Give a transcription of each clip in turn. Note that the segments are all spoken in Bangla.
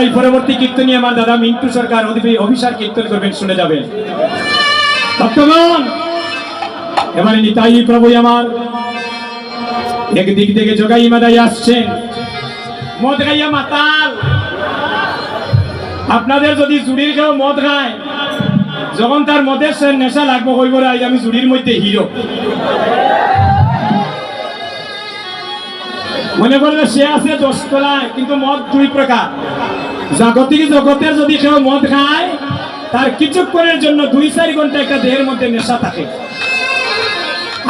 এই পরবর্তী কীর্তনী আমার দাদা মিন্টু সরকার অভিষেক কীর্তন করবেন, শুনে যাবেন। ভক্তগণ, এবারে নিতাই প্রভু আমার একদিক থেকে যোগাই মাদাই আসছেন, মদ খাইয়া মাতাল। আপনাদের যদি জুড়ির কেউ মদ খায়, যখন তার মদের নেশা লাগবো হইব আজ আমি জুড়ির মধ্যে হিরো, মনে করবে সে আছে 10 তলায়, কিন্তু মদ 2 প্রকার। জাগতিক জগতের যদি কেউ মদ খায়, তার কিছুক্ষণের জন্য 2-4 ঘন্টা একটা দেহের মধ্যে নেশা থাকে।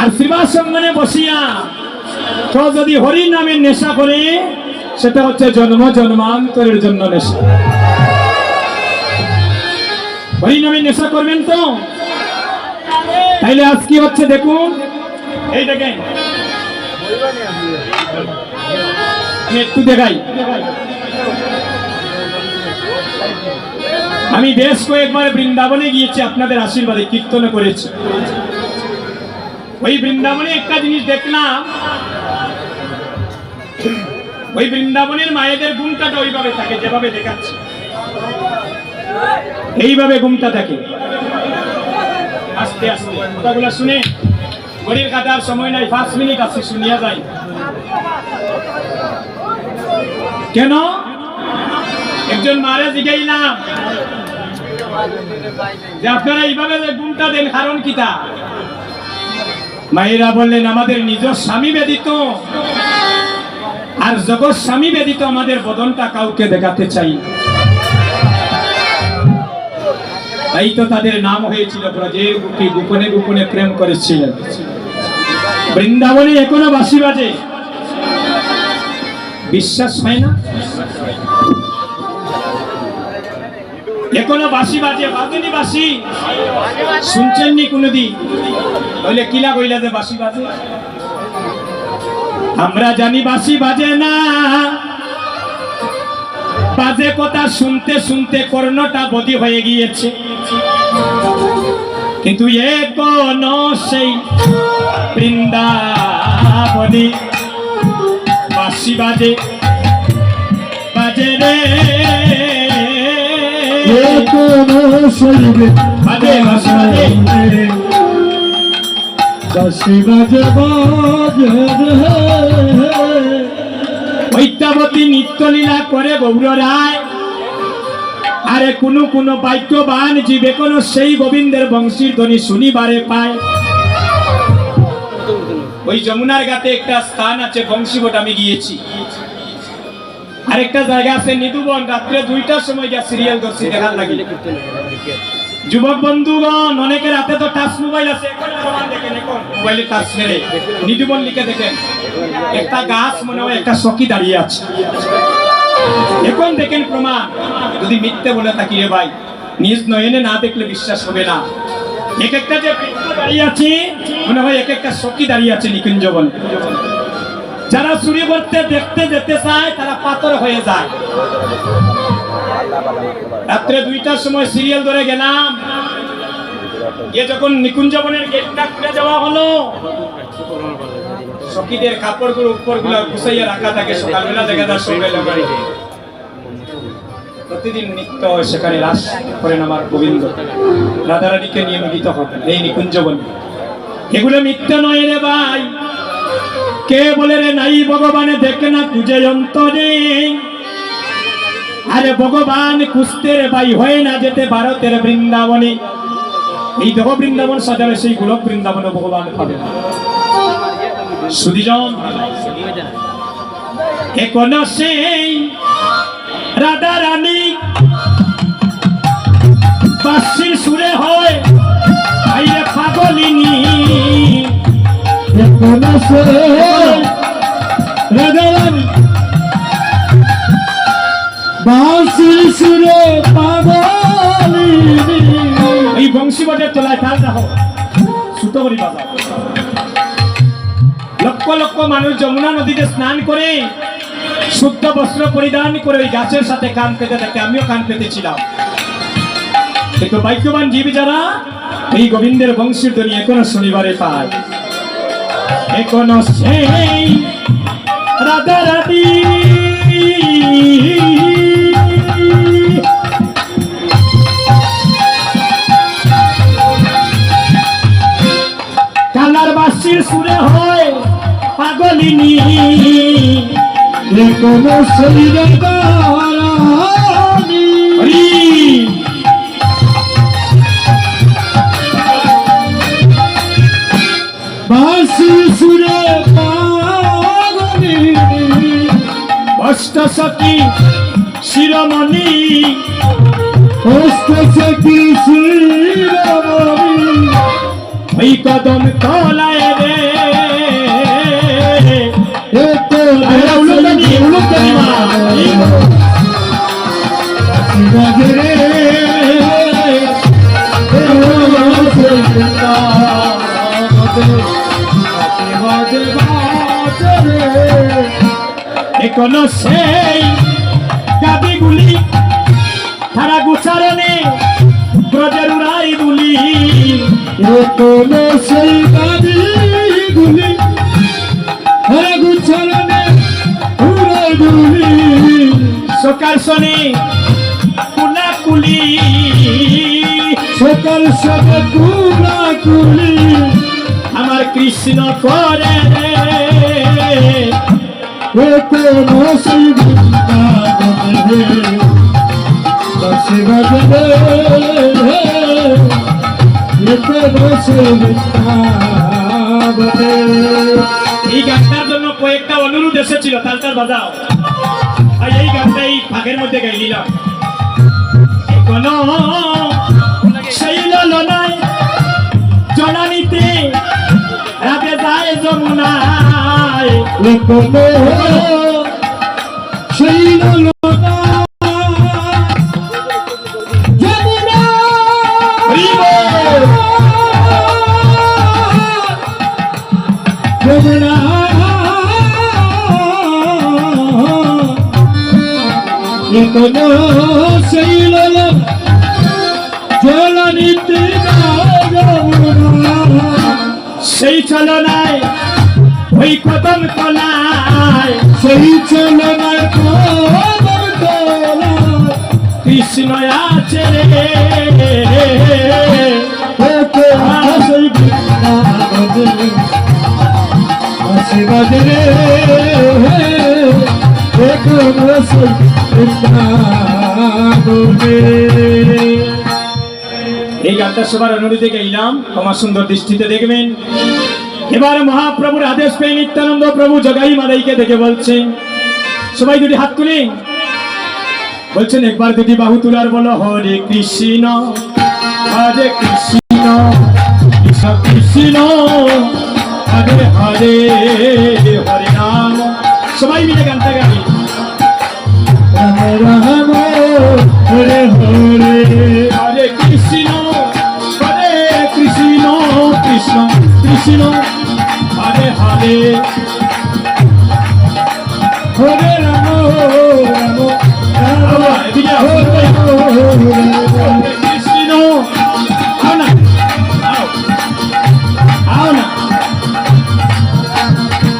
আর শ্রীবাস সঙ্গনে বসিয়া তো যদি হরি নামের নেশা করে, সেটা হচ্ছে জন্ম জন্মান্তরের জন্য নেশা। হরি নামের নেশা করবেন তো? তাইলে আজ কি হচ্ছে দেখুন, এই দেখেন, আমি একটু দেখাই। আমি বেশ কয়েকবার বৃন্দাবনে গিয়েছি, আপনাদের আশীর্বাদে কীর্তনে করেছি। ওই বৃন্দাবনে একটা জিনিস দেখলাম, ওই বৃন্দাবনের মায়েদের ঘুমটাটা ওইভাবে থাকে যেভাবে দেখাচ্ছে, এইভাবে ঘুমটা থাকে। আস্তে আস্তে কথাগুলো শুনে, ঘড়ির কাটার সময় নাই, 5 মিনিট আছে, শুনিয়া যায়। কেন? একজন মারে জিগাইলাম যে আপনারা এইভাবে ঘুমটা দেন, কারণ কিটা? মায়েরা বললেন আমাদের নিজের স্বামী ব্যতীত আর জগৎ স্বামী ব্যতীত আমাদের বদনটা কাউকে দেখাতে চাই। তাই তো তাদের নাম হয়েছিল ব্রজের গোপী, গোপনে গোপনে প্রেম করেছিলেন। বৃন্দাবনে এখনো বাঁশি বাজে, বিশ্বাস হয় না? এখনো বাঁশি বাজে, বাজেনি বাঁশি? শুনছেননি কোনদিন? তাহলে কিলা কইলা যে বাঁশি বাজে? আমরা জানি বাঁশি বাজে না, বাজে কথা শুনতে শুনতে কর্ণটা বদি হয়ে গিয়েছে। কিন্তু এখনো সেই বৃন্দাবনে বাঁশি বাজে, বাজে রে, এখনো সেই বাজে বাঁশি বাজে, বাঁশি বাজে বাজে রে। ঐত্যাবতী নিত্যলীলা করে গৌর রায়, আরে কোনো বাক্যবান জীবে কোন সেই গোবিন্দের বংশীর ধ্বনি শুনিবারে পায়। ওই যমুনার ঘাটে একটা স্থান আছে বংশীবট, আমি গিয়েছি। আরেকটা জায়গা আছে নিদুবন, রাত্রে 2টার সময় যা সিরিয়াল ধরছি দেখার লাগে। যুবক বন্ধুগণ, অনেকের হাতে তো টাচ মোবাইল আছে, এখন প্রমাণ দেখেন, এখন মোবাইলে টাচ মেরে নিদুবন লিখে দেখেন, একটা গাছ মনে হয় একটা সখী দাঁড়িয়ে আছে। এখন দেখেন প্রমাণ, যদি মিথ্যে বলে থাকি রে ভাই, নিজ নয়নে না দেখলে বিশ্বাস হবে না। এক একটা যে দাঁড়িয়ে আছে, মনে হয় এক একটা সখী দাঁড়িয়ে আছে নিকুঞ্জবন। যারা চুরি করতে দেখতে যেতে চায়, তারা পাথর হয়ে যায়। রাত্রে 2টার সময় সিরিয়াল ধরে গেলাম, গিয়ে যখন নিকুঞ্জবনের গেটটা খুলে যাওয়া হলো, সখীদের কাপড়গুলো উপরগুলো গুছাইয়া রাখা থাকে, সকালবেলা দেখা যায় সকালে বাড়িতে প্রতিদিন নিত্য সেখানে রাস করেন আমার গোবিন্দ, রাধারানীকে নিয়ে মিলিত হন এই নিকুঞ্জবন। এগুলো মিথ্যা নয় রে ভাই। কে বলে রে নাই ভগবানে দেখে না তুঝে অন্তরে? আরে ভগবান খুঁজতে রে ভাই হয় না যেতে ভারতের বৃন্দাবনে। এই দেখো বৃন্দাবন সাজাবে, সেই গোলক বৃন্দাবনে ভগবান পাবে না। সুধীজন, এখনো সেই রাধা রানী বাঁশির সুরে হয় আইরে পাগলিনী। এখনো সেই রাধা রানী বাঁশির সুরে পাগলিনী। এই বংশীবটের তলায় তাল রাখো, সুতো করি বাবা। লক্ষ লক্ষ মানুষ যমুনা নদীতে স্নান করে শুদ্ধ বস্ত্র পরিধান করে ওই গাছের সাথে কান পেতে থাকে, আমিও কান পেতেছিলাম। কিন্তু ভাগ্যবান জীব যারা এই গোবিন্দের বংশীর ধ্বনি এখনো শনিবারে পায়। এখনো সেই রাধা রানী কোন সেই রাধারানী হরি বাঁশি সুরে পাগলি অষ্টসখী শিরোমণি অষ্ট সখী শিরোমণি ওই কদম তলায় রে উলুকদানি মা বাজে রে এখন সেই গাবিগুলি তারা গুছারণে ব্রজের উড়াই দুলি কোন সেই গাড়িগুলি গুছালনে উড়ে গুলি সকাল শনি কুলা কুলি সকাল সবে কুলা কুলি আমার কৃষ্ণ করে কোন সেই বৃন্দাবনে বাঁশি বাজে কোন সেই বৃন্দাবনে এই গানটার জন্য কয়েকটা অনুরোধ এসেছিল তালটার বাজাও আর এই গানটা এই ফাঁকের মধ্যে গাই নিলাম কোনো সেই ললনায় জনানিতে রাতে যায় যমুনায় কোন সেই ললনা যমুনা হরি বল। যমুনা কোন সেই ললনা জলনিতে যমুনা সেই চলনায় ওই কদম তলায় সেই চলনায় কদম তলায় কৃষ্ণ আছে রে সেই বৃন্দাবনে বাঁশি বাজে রে কোন সেই বৃন্দাবনে এই গানটা সবার অনুরোধে গাইলাম ক্ষমা সুন্দর দৃষ্টিতে দেখবেন এবার মহাপ্রভুর আদেশ পেয়ে নিত্যানন্দ প্রভু জগাই মাদাইকে দেখে বলছেন সবাই দুটি হাত তুলে বলছেন একবার দুটি বাহু তুলার বলো হরে কৃষ্ণ হরে কৃষ্ণ কৃষ্ণ কৃষ্ণ হরে হরে হরে রাম সবাই মিলে গানটা গাই রাম রাম হরে হরে হরে কৃষ্ণ কৃষ্ণ কৃষ্ণ হরে হরে হরে রাম রাম রাম এদিকে হরে হরে হরে কৃষ্ণ আও না আও না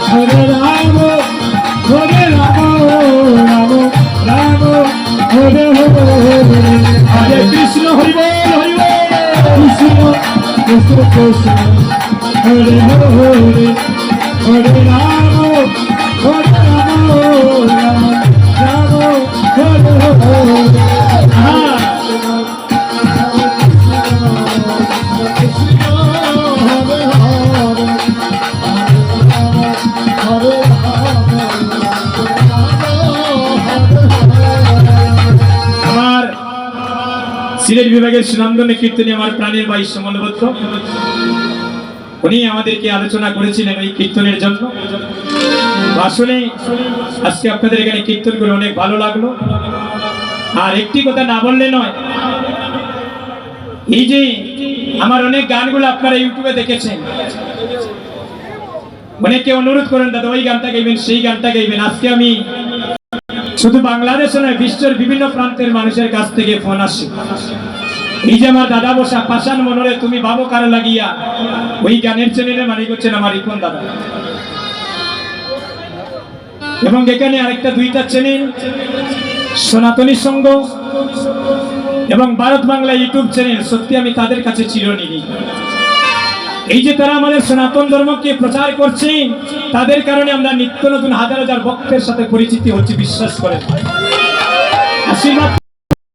হরে রাম রাম রাম হরে হরে হরে কৃষ্ণ হরি বল হরি বল কৃষ্ণ কৃষ্ণ কৃষ্ণ হরে হরে হরে রাম রাম রাম হরে হরে হ্যাঁ আমার সিলেট বিভাগের সুনামধন্য কীর্তনী আমার প্রাণের ভাই সমলবদ্ধ উনি আমাদেরকে আলোচনা করেছিলেন এই কীর্তনের জন্য আসলে আজকে আপনাদের এখানে কীর্তন করে অনেক ভালো লাগলো আর একটি কথা না বললে নয় এই যে আমার অনেক গানগুলো আপনারা ইউটিউবে দেখেছেন অনেকে অনুরোধ করেন দাদা ওই গানটা গাইবেন সেই গানটা গাইবেন আজকে আমি শুধু বাংলাদেশে নয় বিশ্বের বিভিন্ন প্রান্তের মানুষের কাছ থেকে ফোন আসে এই যে আমার দাদা বসা পাশান মনরে তুমি ভাবো কারো লাগিয়া ওই গানের চ্যানেলে মালিক হচ্ছেন আমার রিপন দাদা এবং এখানে আরেকটা দুইটা চ্যানেল সনাতনী সংঘ এবং ভারত বাংলা ইউটিউব চ্যানেল সত্যি আমি তাদের কাছে চিরঋণী এই যে তারা আমাদের সনাতন ধর্মকে প্রচার করছে, তাদের কারণে আমরা নিত্য নতুন হাজার হাজার ভক্তের সাথে পরিচিতি হচ্ছে, বিশ্বাস করেন। আশীর্বাদ